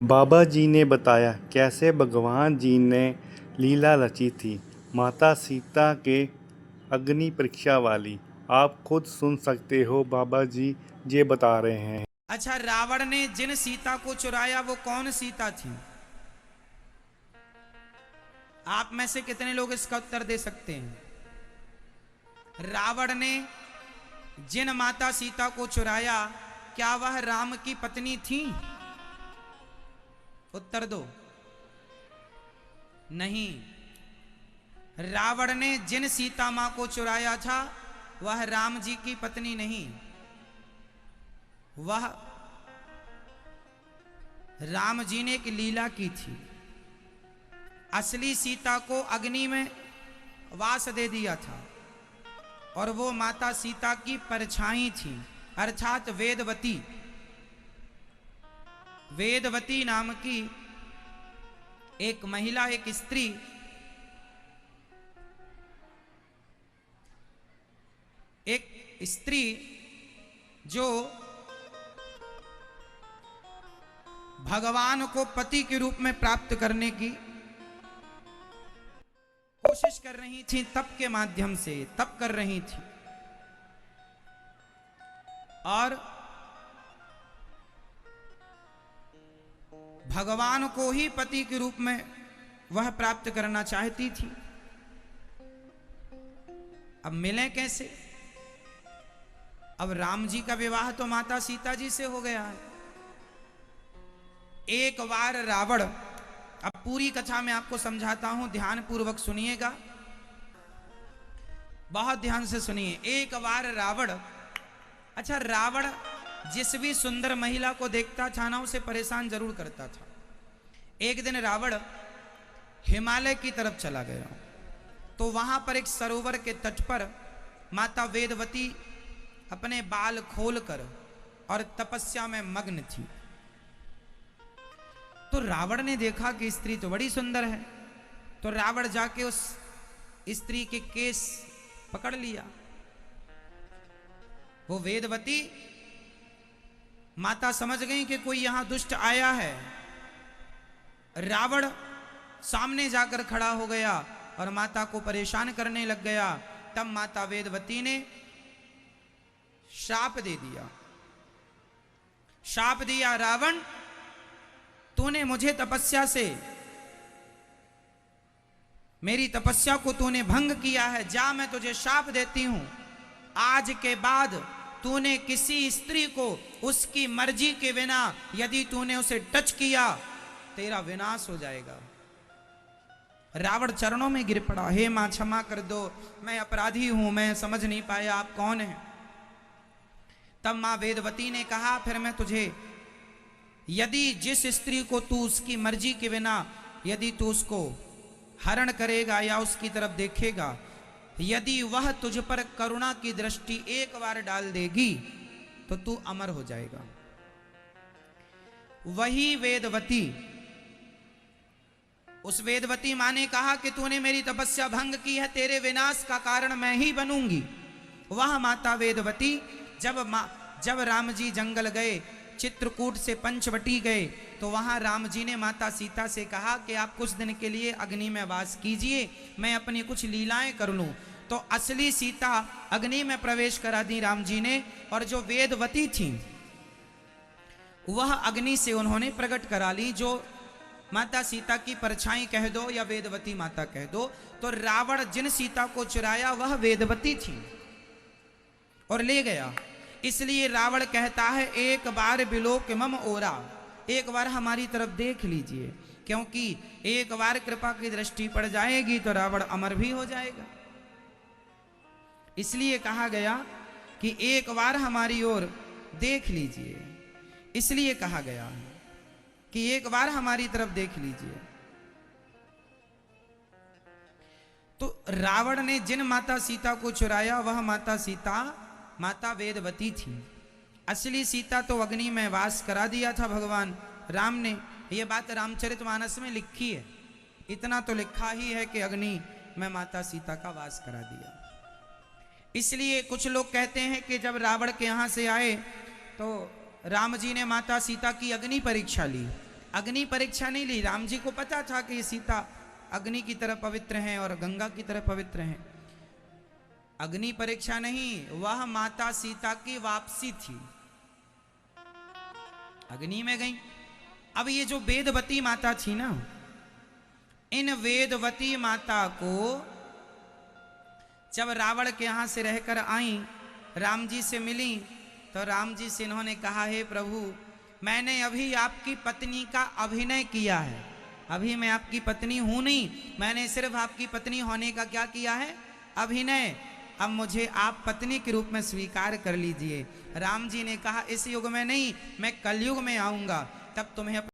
बाबा जी ने बताया कैसे भगवान जी ने लीला रची थी, माता सीता के अग्नि परीक्षा वाली। आप खुद सुन सकते हो, बाबा जी ये बता रहे हैं। अच्छा, रावण ने जिन सीता को चुराया वो कौन सीता थी? आप में से कितने लोग इसका उत्तर दे सकते हैं? रावण ने जिन माता सीता को चुराया, क्या वह राम की पत्नी थी? उत्तर दो। नहीं। रावण ने जिन सीता मां को चुराया था वह राम जी की पत्नी नहीं, वह राम जी ने एक लीला की थी। असली सीता को अग्नि में वास दे दिया था और वो माता सीता की परछाई थी, अर्थात वेदवती। वेदवती नाम की एक महिला, एक स्त्री एक स्त्री जो भगवान को पति के रूप में प्राप्त करने की कोशिश कर रही थी, तप के माध्यम से तप कर रही थी और भगवान को ही पति के रूप में वह प्राप्त करना चाहती थी। अब मिले कैसे? अब राम जी का विवाह तो माता सीता जी से हो गया है। एक बार रावण, अब पूरी कथा में आपको समझाता हूं, ध्यान पूर्वक सुनिएगा, बहुत ध्यान से सुनिए। एक बार रावण, अच्छा रावण जिस भी सुंदर महिला को देखता था ना, उसे परेशान जरूर करता था। एक दिन रावण हिमालय की तरफ चला गया तो वहां पर एक सरोवर के तट पर माता वेदवती अपने बाल खोलकर और तपस्या में मग्न थी। तो रावण ने देखा कि स्त्री तो बड़ी सुंदर है, तो रावण जाके उस स्त्री के केस पकड़ लिया। वो वेदवती माता समझ गई कि कोई यहां दुष्ट आया है। रावण सामने जाकर खड़ा हो गया और माता को परेशान करने लग गया। तब माता वेदवती ने शाप दे दिया। शाप दिया, रावण तूने मुझे तपस्या से, मेरी तपस्या को तूने भंग किया है, जा मैं तुझे शाप देती हूं, आज के बाद तूने किसी स्त्री को उसकी मर्जी के बिना यदि तूने उसे टच किया, तेरा विनाश हो जाएगा। रावण चरणों में गिर पड़ा, हे मां क्षमा कर दो, मैं अपराधी हूं, मैं समझ नहीं पाया आप कौन हैं। तब मां वेदवती ने कहा, फिर मैं तुझे, यदि जिस स्त्री को तू उसकी मर्जी के बिना यदि तू उसको हरण करेगा या उसकी तरफ देखेगा, यदि वह तुझ पर करुणा की दृष्टि एक बार डाल देगी तो तू अमर हो जाएगा। वही वेदवती, उस वेदवती मां ने कहा कि तूने मेरी तपस्या भंग की है, तेरे विनाश का कारण मैं ही बनूंगी। वह माता वेदवती जब राम जी जंगल गए, चित्रकूट से पंचवटी गए, तो वहां राम जी ने माता सीता से कहा कि आप कुछ दिन के लिए अग्नि में वास कीजिए, मैं अपनी कुछ लीलाएं कर लूं। तो असली सीता अग्नि में प्रवेश करा दी राम जी ने, और जो वेदवती थी वह अग्नि से उन्होंने प्रकट करा ली, जो माता सीता की परछाई कह दो या वेदवती माता कह दो। तो रावण जिन सीता को चुराया वह वेदवती थी और ले गया। इसलिए रावण कहता है, एक बार बिलोक मम ओरा, एक बार हमारी तरफ देख लीजिए, क्योंकि एक बार कृपा की दृष्टि पड़ जाएगी तो रावण अमर भी हो जाएगा। इसलिए कहा गया कि एक बार हमारी ओर देख लीजिए, इसलिए कहा गया है कि एक बार हमारी तरफ देख लीजिए। तो रावण ने जिन माता सीता को चुराया वह माता सीता माता वेदवती थी। असली सीता तो अग्नि में वास करा दिया था भगवान राम ने। यह बात रामचरितमानस में लिखी है, इतना तो लिखा ही है कि अग्नि में माता सीता का वास करा दिया। इसलिए कुछ लोग कहते हैं कि जब रावण के यहां से आए तो राम जी ने माता सीता की अग्नि परीक्षा ली, अग्नि परीक्षा नहीं ली। राम जी को पता था कि सीता अग्नि की तरह पवित्र हैं और गंगा की तरह पवित्र हैं। अग्नि परीक्षा नहीं, वह माता सीता की वापसी थी। अग्नि में गई। अब ये जो वेदवती माता थी ना, इन वेदवती माता को जब रावण के यहां से रहकर आई, राम जी से मिली, तो राम जी से इन्होंने कहा, हे प्रभु, मैंने अभी आपकी पत्नी का अभिनय किया है। अभी मैं आपकी पत्नी हूं नहीं, मैंने सिर्फ आपकी पत्नी होने का क्या किया है, अभिनय। अब मुझे आप पत्नी के रूप में स्वीकार कर लीजिए। राम जी ने कहा, इस युग में नहीं, मैं कलयुग में आऊंगा, तब तुम्हें